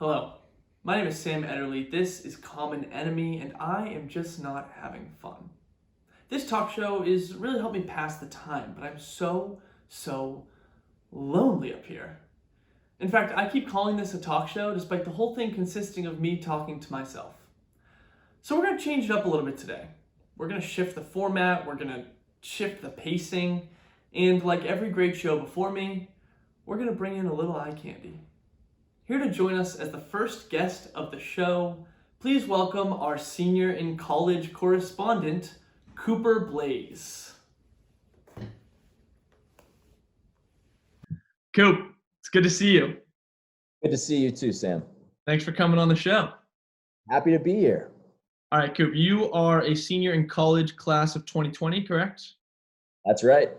Hello, my name is Sam Ederle. This is Common Enemy, and I am just not having fun. This talk show is really helped me pass the time, but I'm so lonely up here. In fact, I keep calling this a talk show despite the whole thing consisting of me talking to myself. So we're going to change it up a little bit today. We're going to shift the format, we're going to shift the pacing, and like every great show before me, we're going to bring in a little eye candy. Here to join us as the first guest of the show, please welcome our senior in college correspondent, Cooper Blaze. Coop, it's good to see you. Good to see you too, Sam. Thanks for coming on the show. Happy to be here. All right, Coop, you are a senior in college class of 2020, correct? That's right.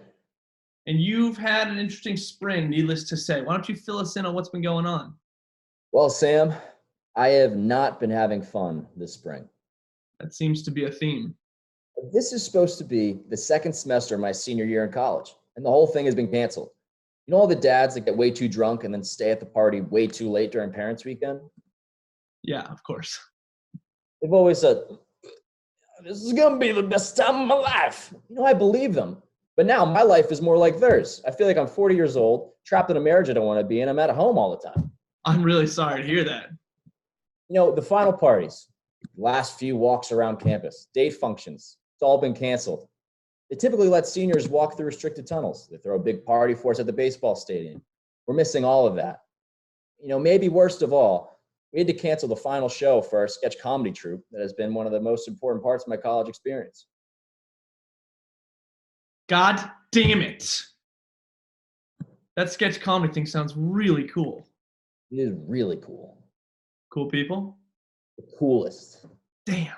And you've had an interesting spring, needless to say. Why don't you fill us in on what's been going on? Well, Sam, I have not been having fun this spring. That seems to be a theme. This is supposed to be the second semester of my senior year in college, and the whole thing has been canceled. You know all the dads that get way too drunk and then stay at the party way too late during parents' weekend? Yeah, of course. They've always said, this is going to be the best time of my life. You know, I believe them. But now my life is more like theirs. I feel like I'm 40 years old, trapped in a marriage I don't want to be in. I'm at home all the time. I'm really sorry to hear that. You know, the final parties, last few walks around campus, day functions, it's all been canceled. They typically let seniors walk through restricted tunnels. They throw a big party for us at the baseball stadium. We're missing all of that. You know, maybe worst of all, we had to cancel the final show for our sketch comedy troupe that has been one of the most important parts of my college experience. God damn it. That sketch comedy thing sounds really cool. It is really cool. Cool people? The coolest. Damn.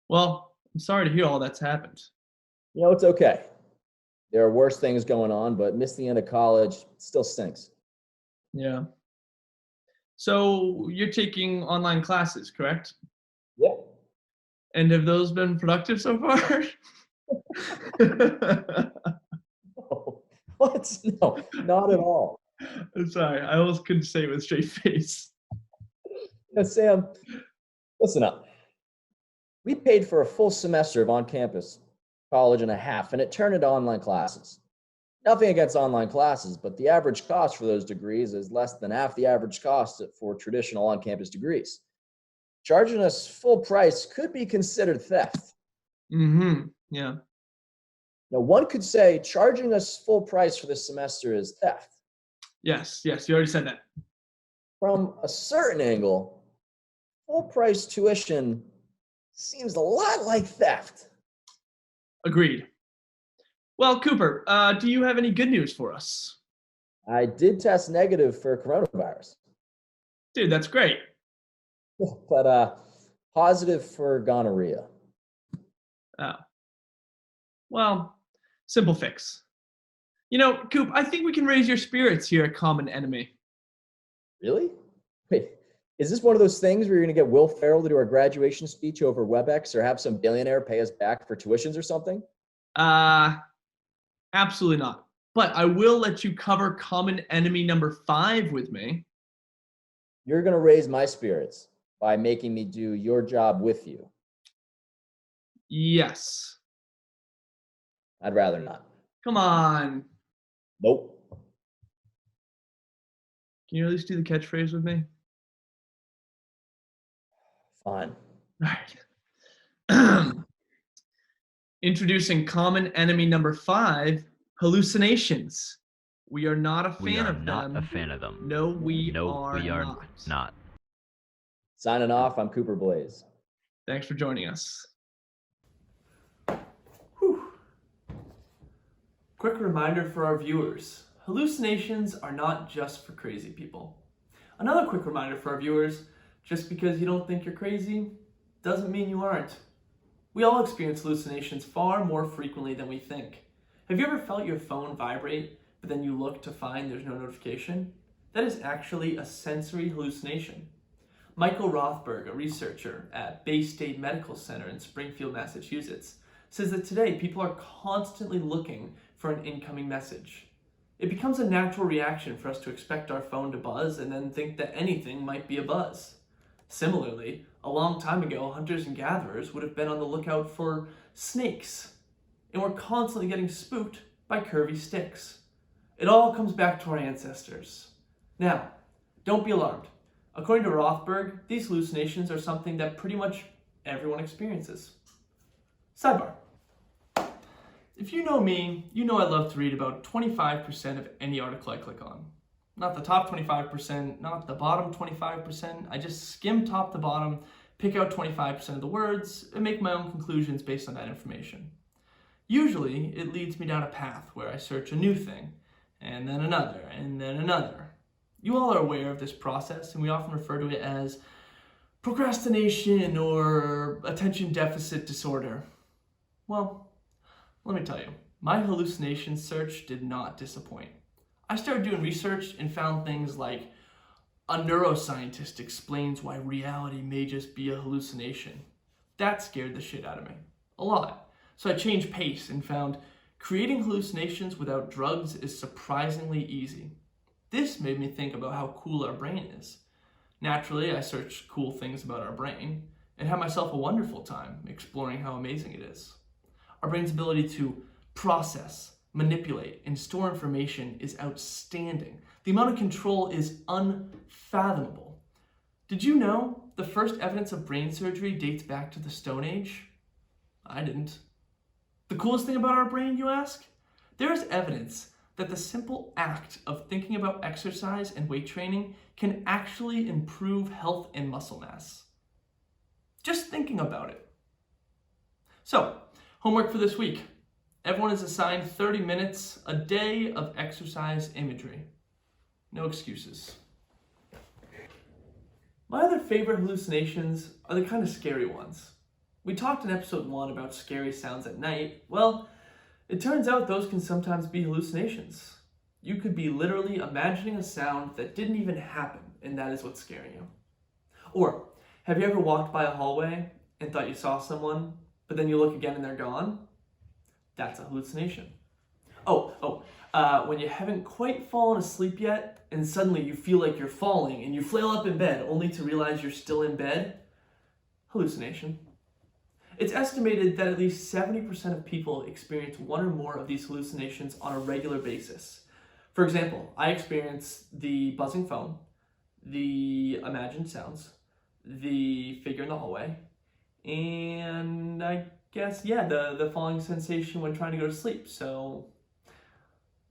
Well, I'm sorry to hear all that's happened. You know, it's okay. There are worse things going on, but miss the end of college still stinks. Yeah. So you're taking online classes, correct? Yeah. And have those been productive so far? Oh, what? No, not at all. I'm sorry, I almost couldn't say it with a straight face. Now, Sam, listen up. We paid for a full semester of on-campus college and a half, and it turned into online classes. Nothing against online classes, but the average cost for those degrees is less than half the average cost for traditional on-campus degrees. Charging us full price could be considered theft. Mm-hmm, yeah. Now, one could say charging us full price for this semester is theft. Yes, you already said that. From a certain angle, full price tuition seems a lot like theft. Agreed. Well, Cooper, do you have any good news for us? I did test negative for coronavirus. Dude, that's great. But positive for gonorrhea. Oh. Well, simple fix. You know, Coop, I think we can raise your spirits here at Common Enemy. Really? Wait, is this one of those things where you're going to get Will Ferrell to do our graduation speech over WebEx or have some billionaire pay us back for tuitions or something? Absolutely not. But I will let you cover Common Enemy number 5 with me. You're going to raise my spirits by making me do your job with you. Yes. I'd rather not. Come on. Nope. Can you at least do the catchphrase with me? Fine. All right. Introducing Common Enemy number 5, Hallucinations. We are not a fan of them. We are not a fan of them. No, we are not. Signing off, I'm Cooper Blaze. Thanks for joining us. Whew. Quick reminder for our viewers. Hallucinations are not just for crazy people. Another quick reminder for our viewers, just because you don't think you're crazy, doesn't mean you aren't. We all experience hallucinations far more frequently than we think. Have you ever felt your phone vibrate, but then you look to find there's no notification? That is actually a sensory hallucination. Michael Rothberg, a researcher at Bay State Medical Center in Springfield, Massachusetts, says that today people are constantly looking for an incoming message. It becomes a natural reaction for us to expect our phone to buzz and then think that anything might be a buzz. Similarly, a long time ago, hunters and gatherers would have been on the lookout for snakes, and were constantly getting spooked by curvy sticks. It all comes back to our ancestors. Now, don't be alarmed. According to Rothberg, these hallucinations are something that pretty much everyone experiences. Sidebar. If you know me, you know I love to read about 25% of any article I click on. Not the top 25%, not the bottom 25%. I just skim top to bottom, pick out 25% of the words, and make my own conclusions based on that information. Usually, it leads me down a path where I search a new thing, and then another, and then another. You all are aware of this process, and we often refer to it as procrastination or attention deficit disorder. Well, let me tell you, my hallucination search did not disappoint. I started doing research and found things like a neuroscientist explains why reality may just be a hallucination. That scared the shit out of me. A lot. So I changed pace and found creating hallucinations without drugs is surprisingly easy. This made me think about how cool our brain is. Naturally, I searched cool things about our brain and had myself a wonderful time exploring how amazing it is. Our brain's ability to process, manipulate, and store information is outstanding. The amount of control is unfathomable. Did you know the first evidence of brain surgery dates back to the Stone Age? I didn't. The coolest thing about our brain, you ask? There is evidence that the simple act of thinking about exercise and weight training can actually improve health and muscle mass. Just thinking about it. So, homework for this week. Everyone is assigned 30 minutes a day of exercise imagery. No excuses. My other favorite hallucinations are the kind of scary ones. We talked in episode 1 about scary sounds at night. Well, it turns out those can sometimes be hallucinations. You could be literally imagining a sound that didn't even happen, and that is what's scaring you. Or, have you ever walked by a hallway and thought you saw someone, but then you look again and they're gone? That's a hallucination. When you haven't quite fallen asleep yet, and suddenly you feel like you're falling, and you flail up in bed only to realize you're still in bed? Hallucination. It's estimated that at least 70% of people experience one or more of these hallucinations on a regular basis. For example, I experience the buzzing phone, the imagined sounds, the figure in the hallway, and I guess, the falling sensation when trying to go to sleep. So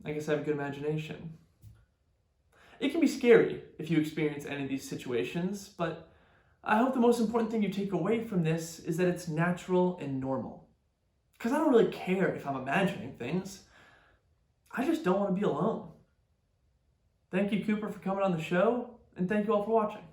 I guess I have a good imagination. It can be scary if you experience any of these situations, but I hope the most important thing you take away from this is that it's natural and normal. Because I don't really care if I'm imagining things. I just don't want to be alone. Thank you, Cooper, for coming on the show, and thank you all for watching.